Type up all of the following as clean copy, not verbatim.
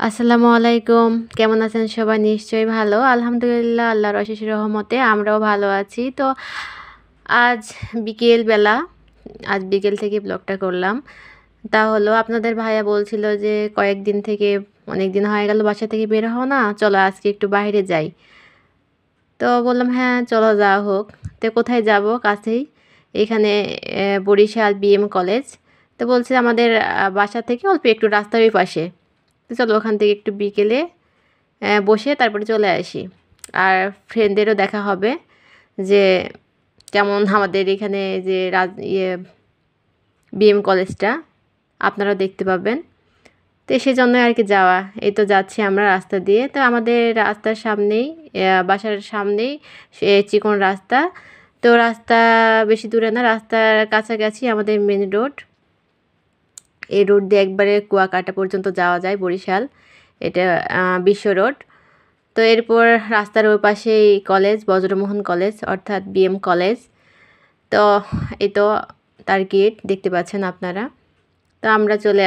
আসসালামু আলাইকুম। কেমন আছেন সবাই? নিশ্চয়ই ভালো। আলহামদুলিল্লাহ আল্লাহর অশেষ রহমতে আমরাও ভালো আছি। তো আজ বিকেলবেলা, আজ বিকেল থেকে ব্লগটা করলাম। তা হলো আপনাদের ভাইয়া বলছিল যে কয়েকদিন থেকে অনেকদিন হয়ে গেল বাসা থেকে বের হও না, চলো আজকে একটু বাইরে যাই। তো বললাম হ্যাঁ চলো যাওয়া হোক। তো কোথায় যাব? কাছেই এখানে বরিশাল বিএম কলেজ। তো বলছে আমাদের বাসা থেকে অল্প একটু রাস্তার ওই পাশে। তো চলো ওখান থেকে একটু বিকেলে বসে তারপরে চলে আসি। আর ফ্রেন্ডদেরও দেখা হবে যে কেমন আমাদের এখানে যে বিএম কলেজটা আপনারাও দেখতে পাবেন। তো সেজন্যই আর কি যাওয়া। এই তো যাচ্ছি আমরা রাস্তা দিয়ে। তো আমাদের রাস্তার সামনেই বাসার সামনেই চিকন রাস্তা। তো রাস্তা বেশি দূরে না, রাস্তার কাছাকাছি আমাদের মেন রোড। এই রোড দিয়ে একবারে কুয়াকাটা পর্যন্ত যাওয়া যায় বরিশাল। এটা বিশ্ব রোড। তো এরপর রাস্তার ওই পাশেই কলেজ, বজ্রমোহন কলেজ অর্থাৎ বিএম কলেজ। তো এই তো তার গেট দেখতে পাচ্ছেন আপনারা। তো আমরা চলে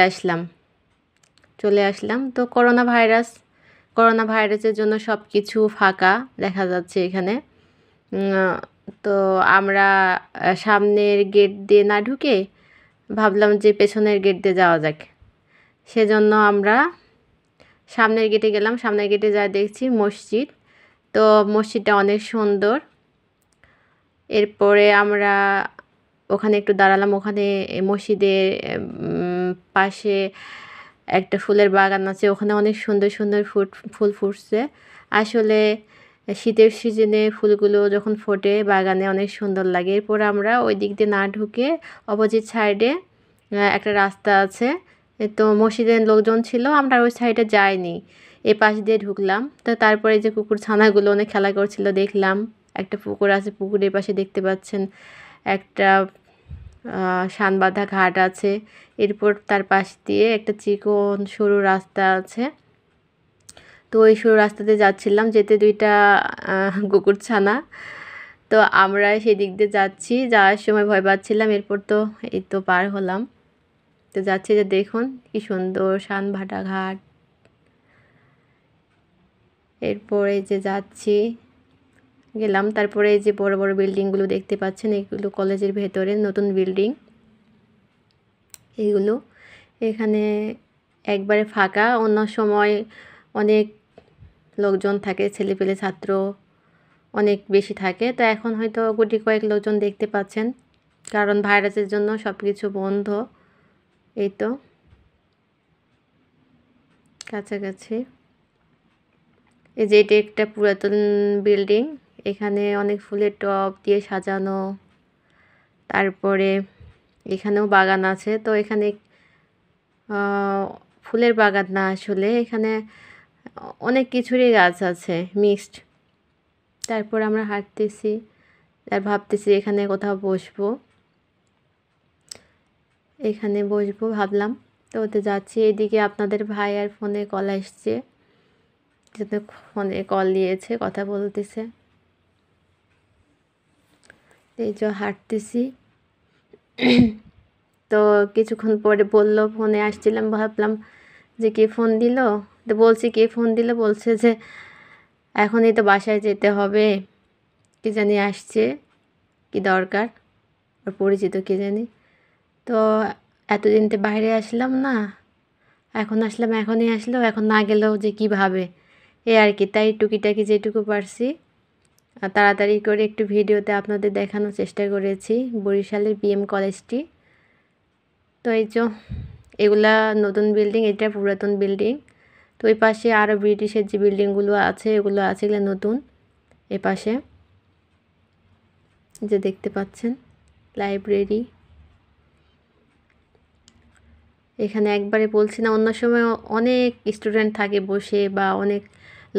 আসলাম। তো করোনা ভাইরাসের জন্য সব কিছু ফাঁকা দেখা যাচ্ছে এখানে। উম, তো আমরা সামনের গেট দিয়ে না ঢুকে ভাবলাম যে পেছনের গেট দিয়ে যাওয়া যাক। সেজন্য আমরা সামনের গেটে গেলাম। সামনের গেটে যা দেখছি মসজিদ। তো মসজিদটা অনেক সুন্দর। এরপরে আমরা ওখানে একটু দাঁড়ালাম। ওখানে মসজিদের পাশে একটা ফুলের বাগান আছে। ওখানে অনেক সুন্দর সুন্দর ফুল ফুটছে। আসলে শীতের সিজনে ফুলগুলো যখন ফোটে বাগানে অনেক সুন্দর লাগে। এরপর আমরা ওই দিক দিয়ে না ঢুকে অপোজিট সাইডে একটা রাস্তা আছে। তো মসজিদের লোকজন ছিল, আমরা ওই সাইডে যাইনি, এ পাশ দিয়ে ঢুকলাম। তো তারপরে যে কুকুর ছানাগুলো অনেক খেলা করছিল দেখলাম। একটা পুকুর আছে, পুকুরের পাশে দেখতে পাচ্ছেন একটা শানবাঁধা ঘাট আছে। এরপর তার পাশ দিয়ে একটা চিকন সরু রাস্তা আছে। তো ওই সরু রাস্তাতে যাচ্ছিলাম, যেতে দুইটা কুকুরছানা। তো আমরা সেদিক দিয়ে যাচ্ছি, যাওয়ার সময় ভয় পাচ্ছিলাম। এরপর তো এই তো পার হলাম। তো যাচ্ছি যে দেখুন কি সুন্দর শানবাঁধা ঘাট। এরপর এই যে যাচ্ছি, গেলাম। তারপরে এই যে বড় বড় বিল্ডিংগুলো দেখতে পাচ্ছেন, এইগুলো কলেজের ভেতরে নতুন বিল্ডিং। এইগুলো এখানে একবারে ফাঁকা, অন্য সময় অনেক লোকজন থাকে, ছেলেপেলে ছাত্র অনেক বেশি থাকে। তো এখন হয়তো গুটি কয়েক লোকজন দেখতে পাচ্ছেন, কারণ ভাইরাসের জন্য সব কিছু বন্ধ। এই তো কাছাকাছি এই যে এটি একটা পুরাতন বিল্ডিং। এখানে অনেক ফুলের টব দিয়ে সাজানো। তারপরে এখানেও বাগান আছে। তো এখানে ফুলের বাগান না, আসলে এখানে অনেক কিছুরই গাছ আছে মিক্সড। তারপর আমরা হাঁটতেছি আর ভাবতেছি এখানে কোথাও বসবো, এখানে বসবো ভাবলাম। তো ওতে যাচ্ছি। এদিকে আপনাদের ভাই আর ফোনে কল আসছে, যাতে ফোনে কল দিয়েছে, কথা বলতেছে। এই যে হাঁটতেছি। তো কিছুক্ষণ পরে বললো ফোনে আসছিলাম, ভাবলাম যে কে ফোন দিল। তো বলছি কে ফোন দিল, বলছে যে এখনই তো বাসায় যেতে হবে, কি জানি আসছে, কি দরকার, আর পরিচিত কে জানি। তো এতদিন তো বাইরে আসলাম না, এখন আসলাম, এখনই আসলো, এখন না গেলেও যে কী ভাবে, এ আর কি। তাই টুকিটাকি যেটুকু পারছি তাড়াতাড়ি করে একটু ভিডিওতে আপনাদের দেখানোর চেষ্টা করেছি বরিশালের বিএম কলেজটি। তো এই যে এগুলা নতুন বিল্ডিং, এটা পুরাতন বিল্ডিং। তো ওই পাশে আরও ব্রিটিশের যে বিল্ডিংগুলো আছে এগুলো আছে, এগুলো নতুন। এ পাশে যে দেখতে পাচ্ছেন লাইব্রেরি। এখানে একবারে বলছি না, অন্য সময় অনেক স্টুডেন্ট থাকে বসে বা অনেক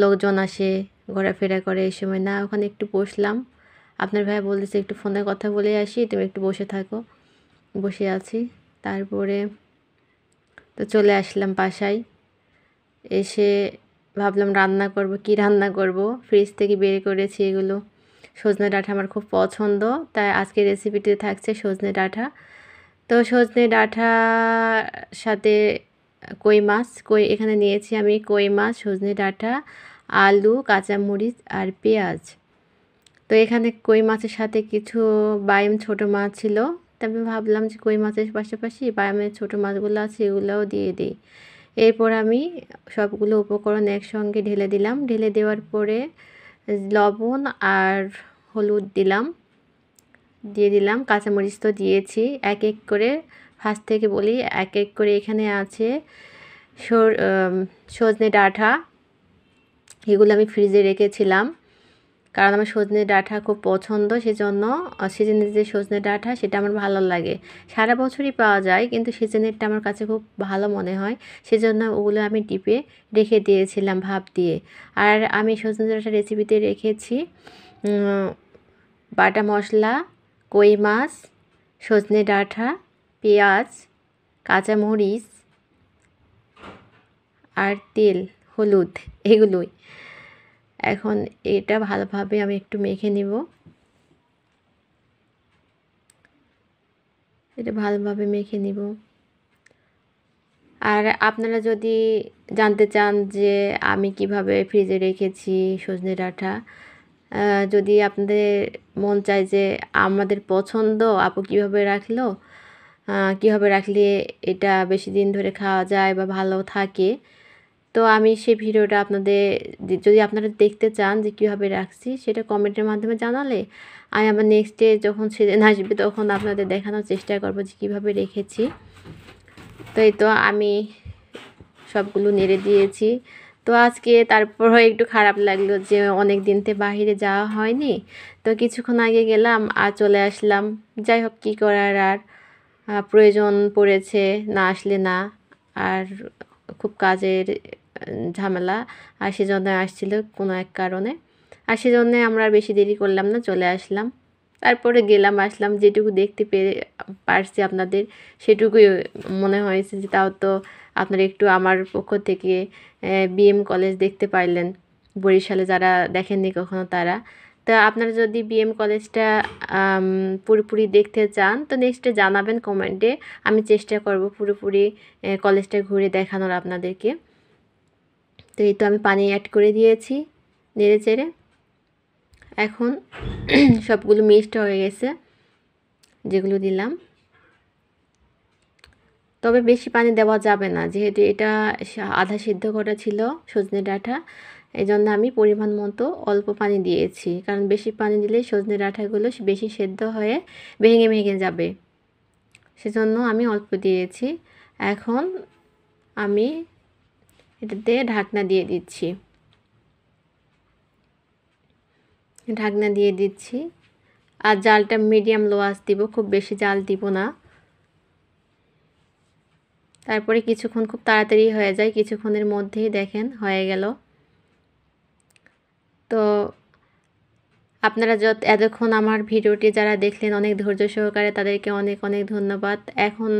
লোকজন আসে ঘোরাফেরা করে, এই সময় না। ওখানে একটু বসলাম। আপনার ভাই বলতেছে একটু ফোনে কথা বলে আসি, তুমি একটু বসে থাকো। বসে আছি। তারপরে তো চলে আসলাম বাসায়। এসে ভাবলাম রান্না করব, কি রান্না করব। ফ্রিজ থেকে বের করেছি এগুলো সজনে ডাঁটা, আমার খুব পছন্দ। তাই আজকে রেসিপিতে থাকছে সজনে ডাঁটা। তো সজনে ডাঁটার সাথে এখানে নিয়েছি আমি কই মাছ, সজনে ডাঁটা, আলু, কাঁচামরিচ আর পেঁয়াজ। তো এখানে কই মাছের সাথে কিছু বাইম ছোট মাছ ছিল, তো আমি ভাবলাম যে কই মাছের পাশাপাশি বাইমের ছোট মাছগুলো আছে এগুলোও দিয়ে দিই। এরপর আমি সবগুলো উপকরণ একসঙ্গে ঢেলে দিলাম। ঢেলে দেওয়ার পরে লবণ আর হলুদ দিয়ে দিলাম, কাঁচামরিচ তো দিয়েছি। এক এক করে ফার্স্ট থেকে বলি, এক এক করে এখানে আছে সজনে ডাঁটা, এগুলো আমি ফ্রিজে রেখেছিলাম কারণ আমার সজনে ডাঁটা খুব পছন্দ, সেজন্য সিজনের যে সজনে ডাঁটা সেটা আমার ভালো লাগে। সারা বছরই পাওয়া যায় কিন্তু সিজনেরটা আমার কাছে খুব ভালো মনে হয়, সেজন্য ওগুলো আমি ডিপে রেখে দিয়েছিলাম ভাপ দিয়ে। আর আমি সজনে ডাঁটা রেসিপিতে রেখেছি বাটা মশলা, কই মাছ, সজনে ডাঁটা, পেঁয়াজ, কাঁচামরিচ আর তেল, হলুদ, এগুলোই। এখন এটা ভালোভাবে আমি একটু মেখে নিব। এটা ভালোভাবে মেখে নিব। আর আপনারা যদি জানতে চান যে আমি কিভাবে ফ্রিজে রেখেছি সজনে ডাঁটা, যদি আপনাদের মন চায় যে আমাদের পছন্দ আপু কিভাবে রাখলো, কিভাবে রাখলে এটা বেশি দিন ধরে খাওয়া যায় বা ভালো থাকে, তো আমি সেই ভিডিওটা আপনাদের যদি আপনারা দেখতে চান যে কীভাবে রাখছি সেটা কমেন্টের মাধ্যমে জানালে আমি আবার নেক্সট ডে যখন সিজন আসবে তখন আপনাদের দেখানোর চেষ্টা করবো যে কীভাবে রেখেছি। তো এই তো আমি সবগুলো নেড়ে দিয়েছি। তো আজকে তারপরও একটু খারাপ লাগলো যে অনেক দিনতে বাহিরে যাওয়া হয়নি, তো কিছুক্ষণ আগে গেলাম আর চলে আসলাম। যাই হোক, কী করার আর, প্রয়োজন পড়েছে, না আসলে না। আর খুব কাজের ঝামেলা, আর সেজন্য আসছিল কোনো এক কারণে, আর সেজন্যে আমরা বেশি দেরি করলাম না, চলে আসলাম। তারপরে গেলাম আসলাম, যেটুকু দেখতে পারছি আপনাদের সেটুকুই মনে হয়েছে যে তাও তো আপনারা একটু আমার পক্ষ থেকে বিএম কলেজ দেখতে পারলেন, বরিশালে যারা দেখেননি কখনো তারা। তো আপনারা যদি বিএম কলেজটা পুরোপুরি দেখতে চান তো নেক্সটে জানাবেন কমেন্টে, আমি চেষ্টা করব পুরোপুরি কলেজটা ঘুরে দেখানোর আপনাদেরকে। তো এই তো আমি পানি অ্যাড করে দিয়েছি নেড়ে চেড়ে। এখন সবগুলো মিক্সড হয়ে গেছে যেগুলো দিলাম, তবে বেশি পানি দেওয়া যাবে না যেহেতু এটা আধা সিদ্ধ করা ছিল সজনে ডাঁটা, এই জন্য আমি পরিমাণ মতো অল্প পানি দিয়েছি, কারণ বেশি পানি দিলে সজনে ডাঁটাগুলো বেশি সেদ্ধ হয়ে ভেঙে ভেঙে যাবে, সেজন্য আমি অল্প দিয়েছি। এখন আমি এটাতে ঢাকনা দিয়ে দিচ্ছি, আর জালটা মিডিয়াম লো আঁচ দিব, খুব বেশি জাল দিব না। তারপরে কিছুক্ষণ, খুব তাড়াতাড়ি হয়ে যায়, কিছুক্ষণের মধ্যেই দেখেন হয়ে গেল। তো আপনারা এতক্ষণ আমার ভিডিওটি যারা দেখলেন অনেক ধৈর্য সহকারে, তাদেরকে অনেক অনেক ধন্যবাদ। এখন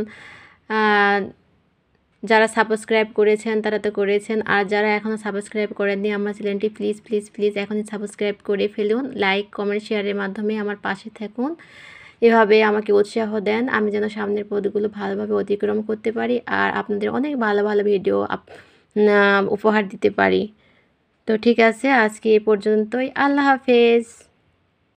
যারা সাবস্ক্রাইব করেছেন তারা তো করেছেন, আর যারা এখনও সাবস্ক্রাইব করেননি আমার চ্যানেলটি প্লিজ প্লিজ প্লিজ এখনই সাবস্ক্রাইব করে ফেলুন। লাইক, কমেন্ট, শেয়ারের মাধ্যমে আমার পাশে থাকুন, এভাবে আমাকে উৎসাহ দেন আমি যেন সামনের পথগুলো ভালোভাবে অতিক্রম করতে পারি আর আপনাদের অনেক ভালো ভালো ভিডিও উপহার দিতে পারি। তো ঠিক আছে, আজকে এ পর্যন্তই। আল্লাহ হাফেজ।